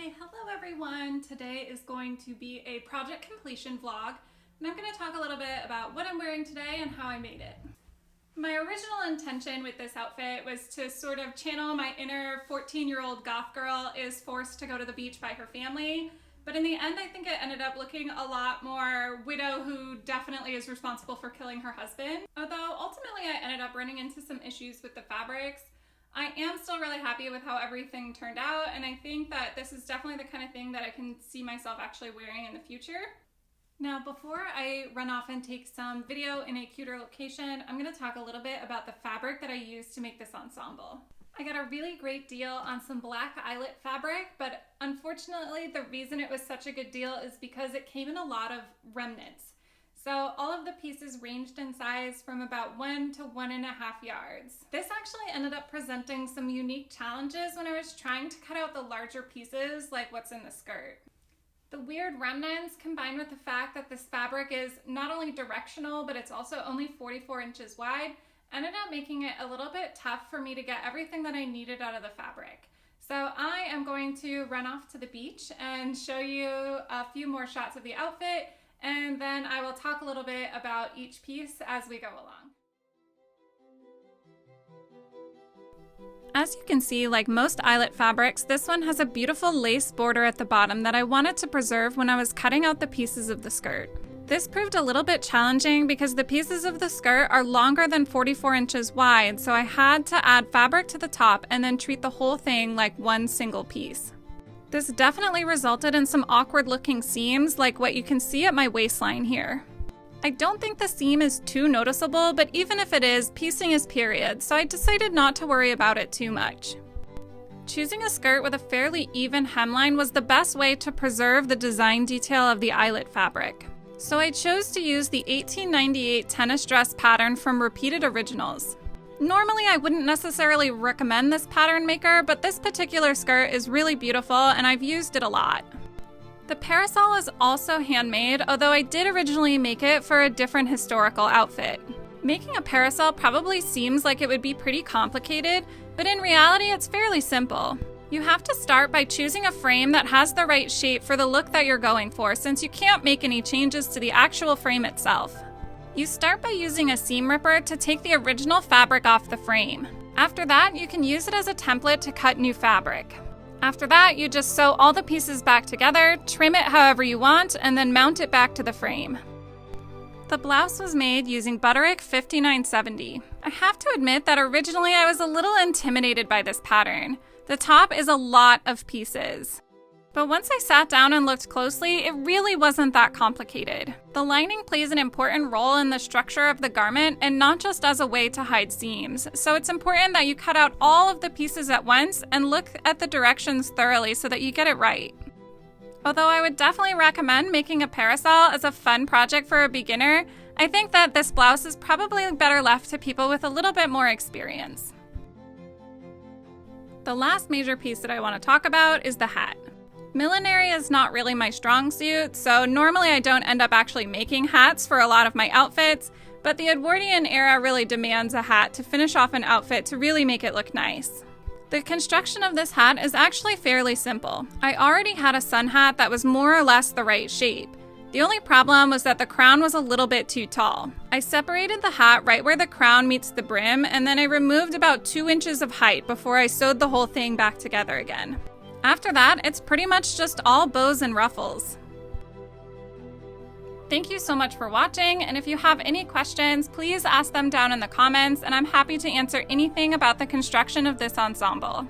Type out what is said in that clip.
Okay, hello everyone. Today is going to be a project completion vlog, and I'm going to talk a little bit about what I'm wearing today and how I made it. My original intention with this outfit was to sort of channel my inner 14-year-old goth girl is forced to go to the beach by her family, but in the end I think it ended up looking a lot more widow who definitely is responsible for killing her husband. Although ultimately I ended up running into some issues with the fabrics, I am still really happy with how everything turned out, and I think that this is definitely the kind of thing that I can see myself actually wearing in the future. Now, before I run off and take some video in a cuter location, I'm going to talk a little bit about the fabric that I used to make this ensemble. I got a really great deal on some black eyelet fabric, but unfortunately the reason it was such a good deal is because it came in a lot of remnants. So all of the pieces ranged in size from about 1 to 1.5 yards. This actually ended up presenting some unique challenges when I was trying to cut out the larger pieces like what's in the skirt. The weird remnants combined with the fact that this fabric is not only directional but it's also only 44 inches wide ended up making it a little bit tough for me to get everything that I needed out of the fabric. So I am going to run off to the beach and show you a few more shots of the outfit, and then I will talk a little bit about each piece as we go along. As you can see, like most eyelet fabrics, this one has a beautiful lace border at the bottom that I wanted to preserve when I was cutting out the pieces of the skirt. This proved a little bit challenging because the pieces of the skirt are longer than 44 inches wide, so I had to add fabric to the top and then treat the whole thing like one single piece. This definitely resulted in some awkward looking seams like what you can see at my waistline here. I don't think the seam is too noticeable, but even if it is, piecing is period, so I decided not to worry about it too much. Choosing a skirt with a fairly even hemline was the best way to preserve the design detail of the eyelet fabric. So I chose to use the 1898 tennis dress pattern from Repeated Originals. Normally, I wouldn't necessarily recommend this pattern maker, but this particular skirt is really beautiful and I've used it a lot. The parasol is also handmade, although I did originally make it for a different historical outfit. Making a parasol probably seems like it would be pretty complicated, but in reality it's fairly simple. You have to start by choosing a frame that has the right shape for the look that you're going for, since you can't make any changes to the actual frame itself. You start by using a seam ripper to take the original fabric off the frame. After that, you can use it as a template to cut new fabric. After that, you just sew all the pieces back together, trim it however you want, and then mount it back to the frame. The blouse was made using Butterick 5970. I have to admit that originally I was a little intimidated by this pattern. The top is a lot of pieces. But once I sat down and looked closely, it really wasn't that complicated. The lining plays an important role in the structure of the garment and not just as a way to hide seams, so it's important that you cut out all of the pieces at once and look at the directions thoroughly so that you get it right. Although I would definitely recommend making a parasol as a fun project for a beginner, I think that this blouse is probably better left to people with a little bit more experience. The last major piece that I want to talk about is the hat. Millinery is not really my strong suit, so normally I don't end up actually making hats for a lot of my outfits, but the Edwardian era really demands a hat to finish off an outfit to really make it look nice. The construction of this hat is actually fairly simple. I already had a sun hat that was more or less the right shape. The only problem was that the crown was a little bit too tall. I separated the hat right where the crown meets the brim, and then I removed about 2 inches of height before I sewed the whole thing back together again. After that, it's pretty much just all bows and ruffles. Thank you so much for watching, and if you have any questions, please ask them down in the comments, and I'm happy to answer anything about the construction of this ensemble.